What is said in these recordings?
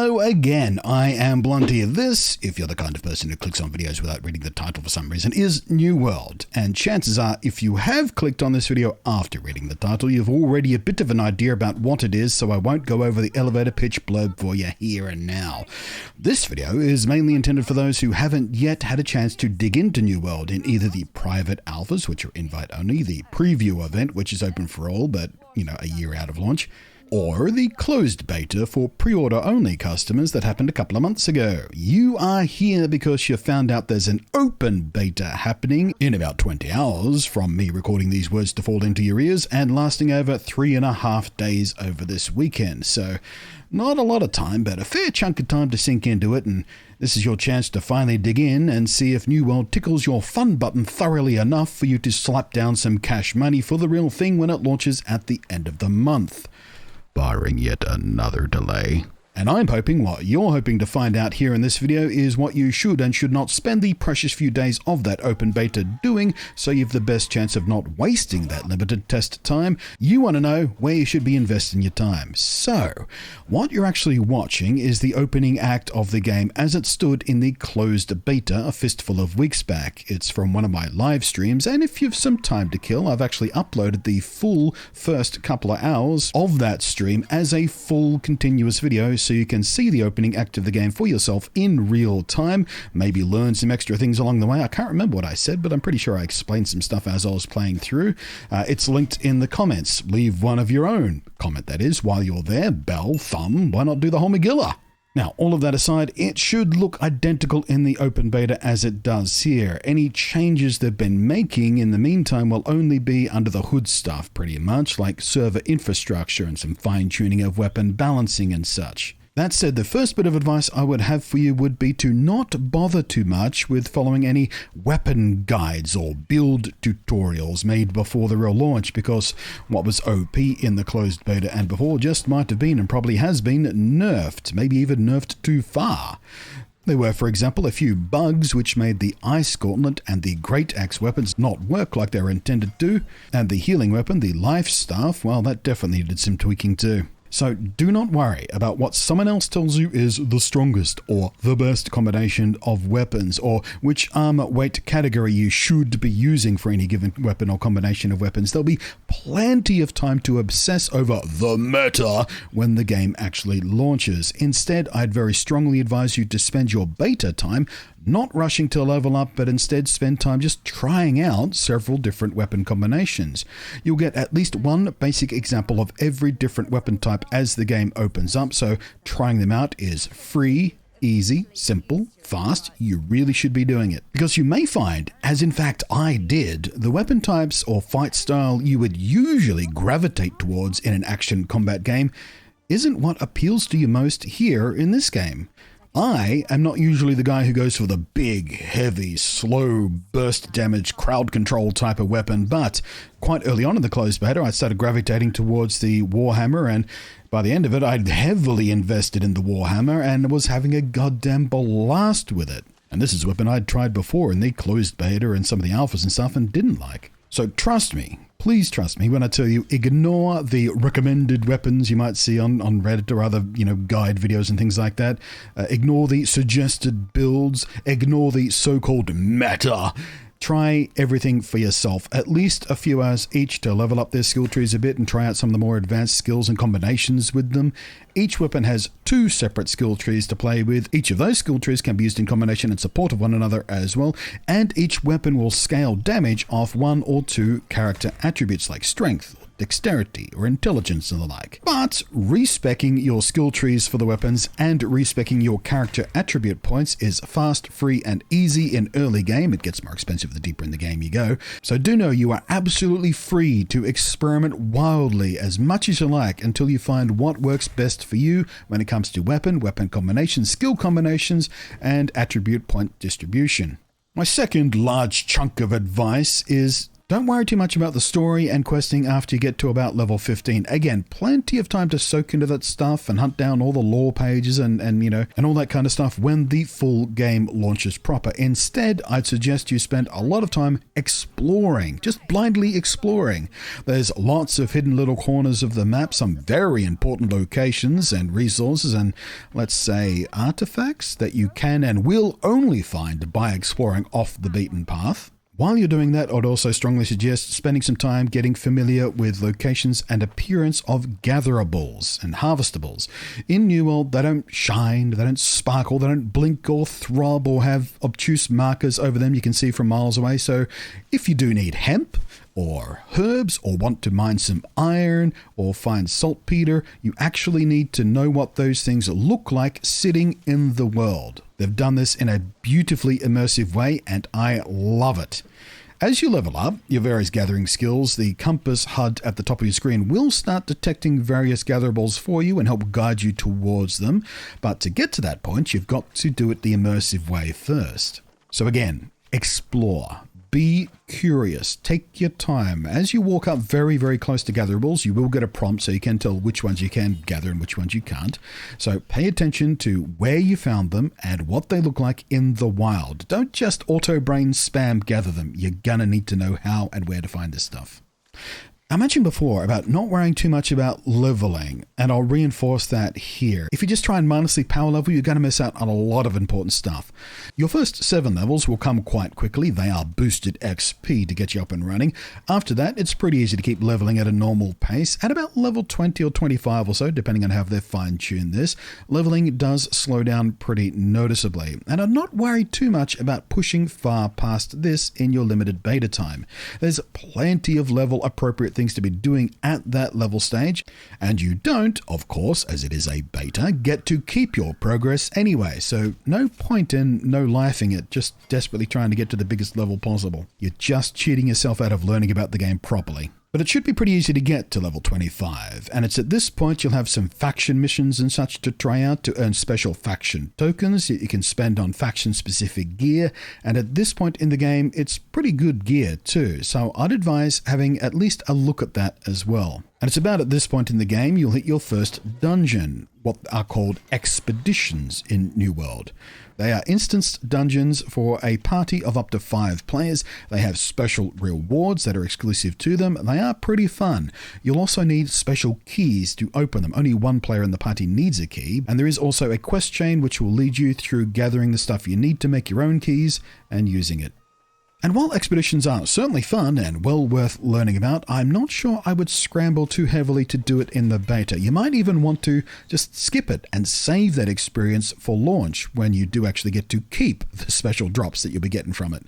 Hello again, I am Blunt here. This, if you're the kind of person who clicks on videos without reading the title for some reason, is New World. And chances are, if you have clicked on this video after reading the title, you've already a bit of an idea about what it is, so I won't go over the elevator pitch blurb for you here and now. This video is mainly intended for those who haven't yet had a chance to dig into New World in either the private alphas, which are invite only, the preview event, which is open for all, but, a year out of launch, or the closed beta for pre-order only customers that happened a couple of months ago. You are here because you found out there's an open beta happening in about 20 hours from me recording these words to fall into your ears and lasting over 3.5 days over this weekend. So not a lot of time, but a fair chunk of time to sink into it, and this is your chance to finally dig in and see if New World tickles your fun button thoroughly enough for you to slap down some cash money for the real thing when it launches at the end of the month. Barring yet another delay. And I'm hoping what you're hoping to find out here in this video is what you should and should not spend the precious few days of that open beta doing, so you've the best chance of not wasting that limited test time. You want to know where you should be investing your time. So, what you're actually watching is the opening act of the game as it stood in the closed beta a fistful of weeks back. It's from one of my live streams, and if you've some time to kill, I've actually uploaded the full first couple of hours of that stream as a full continuous video, so you can see the opening act of the game for yourself in real time, maybe learn some extra things along the way. I can't remember what I said, but I'm pretty sure I explained some stuff as I was playing through. It's linked in the comments. Leave one of your own comment, that is, while you're there. Bell, thumb, why not do the whole Megillah? Now, all of that aside, it should look identical in the open beta as it does here. Any changes they've been making in the meantime will only be under the hood stuff pretty much, like server infrastructure and some fine-tuning of weapon balancing and such. That said, the first bit of advice I would have for you would be to not bother too much with following any weapon guides or build tutorials made before the real launch, because what was OP in the closed beta and before just might have been and probably has been nerfed, maybe even nerfed too far. There were, for example, a few bugs which made the Ice Gauntlet and the Great Axe weapons not work like they were intended to, and the healing weapon, the Life Staff, well, that definitely needed some tweaking too. So do not worry about what someone else tells you is the strongest or the best combination of weapons, or which armor weight category you should be using for any given weapon or combination of weapons. There'll be plenty of time to obsess over the meta when the game actually launches. Instead, I'd very strongly advise you to spend your beta time not rushing to level up, but instead spend time just trying out several different weapon combinations. You'll get at least one basic example of every different weapon type as the game opens up, so trying them out is free, easy, simple, fast. You really should be doing it. Because you may find, as in fact I did, the weapon types or fight style you would usually gravitate towards in an action combat game isn't what appeals to you most here in this game. I am not usually the guy who goes for the big, heavy, slow, burst damage, crowd control type of weapon, but quite early on in the closed beta, I started gravitating towards the Warhammer, and by the end of it, I'd heavily invested in the Warhammer and was having a goddamn blast with it. And this is a weapon I'd tried before in the closed beta and some of the alphas and stuff and didn't like. So trust me, please trust me when I tell you, ignore the recommended weapons you might see on Reddit or other, guide videos and things like that. Ignore the suggested builds. Ignore the so-called meta. Try everything for yourself, at least a few hours each to level up their skill trees a bit and try out some of the more advanced skills and combinations with them. Each weapon has 2 separate skill trees to play with. Each of those skill trees can be used in combination and support of one another as well, and each weapon will scale damage off 1 or 2 character attributes like strength, dexterity, or intelligence and the like. But respecking your skill trees for the weapons and respecking your character attribute points is fast, free, and easy in early game. It gets more expensive the deeper in the game you go. So do know you are absolutely free to experiment wildly as much as you like until you find what works best for you when it comes to weapon combinations, skill combinations, and attribute point distribution. My second large chunk of advice is Don't worry too much about the story and questing after you get to about level 15. Again, plenty of time to soak into that stuff and hunt down all the lore pages and all that kind of stuff when the full game launches proper. Instead, I'd suggest you spend a lot of time exploring, just blindly exploring. There's lots of hidden little corners of the map, some very important locations and resources and, let's say, artifacts that you can and will only find by exploring off the beaten path. While you're doing that, I'd also strongly suggest spending some time getting familiar with locations and appearance of gatherables and harvestables. In New World, they don't shine, they don't sparkle, they don't blink or throb or have obtuse markers over them you can see from miles away. So if you do need hemp or herbs or want to mine some iron or find saltpeter, you actually need to know what those things look like sitting in the world. They've done this in a beautifully immersive way and I love it. As you level up your various gathering skills, the compass HUD at the top of your screen will start detecting various gatherables for you and help guide you towards them. But to get to that point, you've got to do it the immersive way first. So again, explore. Be curious. Take your time. As you walk up very, very close to gatherables, you will get a prompt so you can tell which ones you can gather and which ones you can't. So pay attention to where you found them and what they look like in the wild. Don't just auto-brain spam gather them. You're gonna need to know how and where to find this stuff. I mentioned before about not worrying too much about leveling, and I'll reinforce that here. If you just try and mindlessly power level, you're going to miss out on a lot of important stuff. Your first 7 levels will come quite quickly. They are boosted XP to get you up and running. After that, it's pretty easy to keep leveling at a normal pace. At about level 20 or 25 or so, depending on how they've fine-tuned this, leveling does slow down pretty noticeably. And I'm not worried too much about pushing far past this in your limited beta time. There's plenty of level-appropriate things to be doing at that level stage, and you don't, of course, as it is a beta, get to keep your progress anyway, so no point in no-lifing it, just desperately trying to get to the biggest level possible. You're just cheating yourself out of learning about the game properly. But it should be pretty easy to get to level 25, and it's at this point you'll have some faction missions and such to try out to earn special faction tokens that you can spend on faction-specific gear, and at this point in the game it's pretty good gear too, so I'd advise having at least a look at that as well. And it's about at this point in the game you'll hit your first dungeon, what are called expeditions in New World. They are instanced dungeons for a party of up to 5 players. They have special rewards that are exclusive to them. They are pretty fun. You'll also need special keys to open them. Only one player in the party needs a key. And there is also a quest chain which will lead you through gathering the stuff you need to make your own keys and using it. And while expeditions are certainly fun and well worth learning about, I'm not sure I would scramble too heavily to do it in the beta. You might even want to just skip it and save that experience for launch when you do actually get to keep the special drops that you'll be getting from it.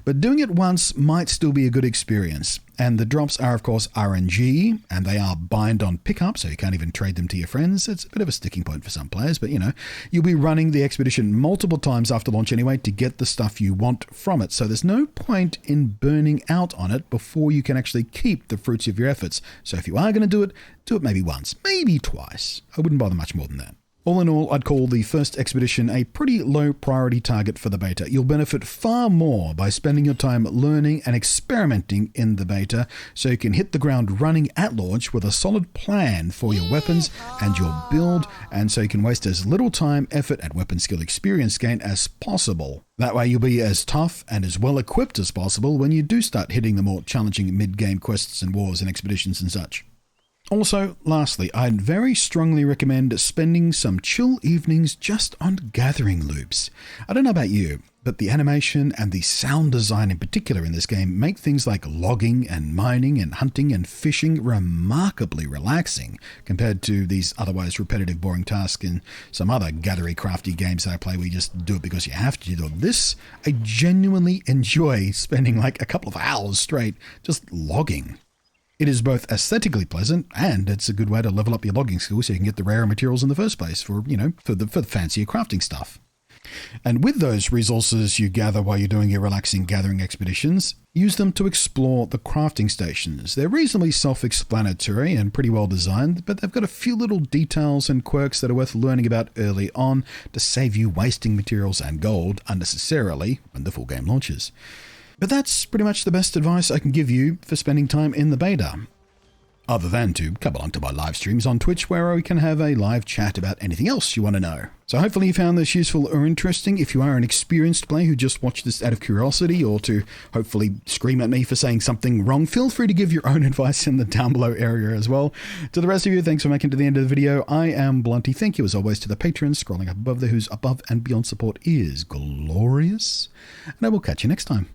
But doing it once might still be a good experience. And the drops are, of course, RNG, and they are bind on pickup, so you can't even trade them to your friends. It's a bit of a sticking point for some players, but you'll be running the expedition multiple times after launch anyway to get the stuff you want from it. So there's no point in burning out on it before you can actually keep the fruits of your efforts. So if you are going to do it maybe once, maybe twice. I wouldn't bother much more than that. All in all, I'd call the first expedition a pretty low priority target for the beta. You'll benefit far more by spending your time learning and experimenting in the beta so you can hit the ground running at launch with a solid plan for your weapons and your build, and so you can waste as little time, effort, and weapon skill experience gain as possible. That way you'll be as tough and as well equipped as possible when you do start hitting the more challenging mid-game quests and wars and expeditions and such. Also, lastly, I'd very strongly recommend spending some chill evenings just on gathering loops. I don't know about you, but the animation and the sound design in particular in this game make things like logging and mining and hunting and fishing remarkably relaxing compared to these otherwise repetitive, boring tasks in some other gathery, crafty games that I play where you just do it because you have to do this. I genuinely enjoy spending like a couple of hours straight just logging. It is both aesthetically pleasant and it's a good way to level up your logging skills so you can get the rarer materials in the first place for the fancier crafting stuff. And with those resources you gather while you're doing your relaxing gathering expeditions, use them to explore the crafting stations. They're reasonably self-explanatory and pretty well designed, but they've got a few little details and quirks that are worth learning about early on to save you wasting materials and gold unnecessarily when the full game launches. But that's pretty much the best advice I can give you for spending time in the beta. Other than to come along to my live streams on Twitch where we can have a live chat about anything else you want to know. So hopefully you found this useful or interesting. If you are an experienced player who just watched this out of curiosity or to hopefully scream at me for saying something wrong, feel free to give your own advice in the down below area as well. To the rest of you, thanks for making it to the end of the video. I am Blunty. Thank you as always to the patrons scrolling up above there whose above and beyond support is glorious. And I will catch you next time.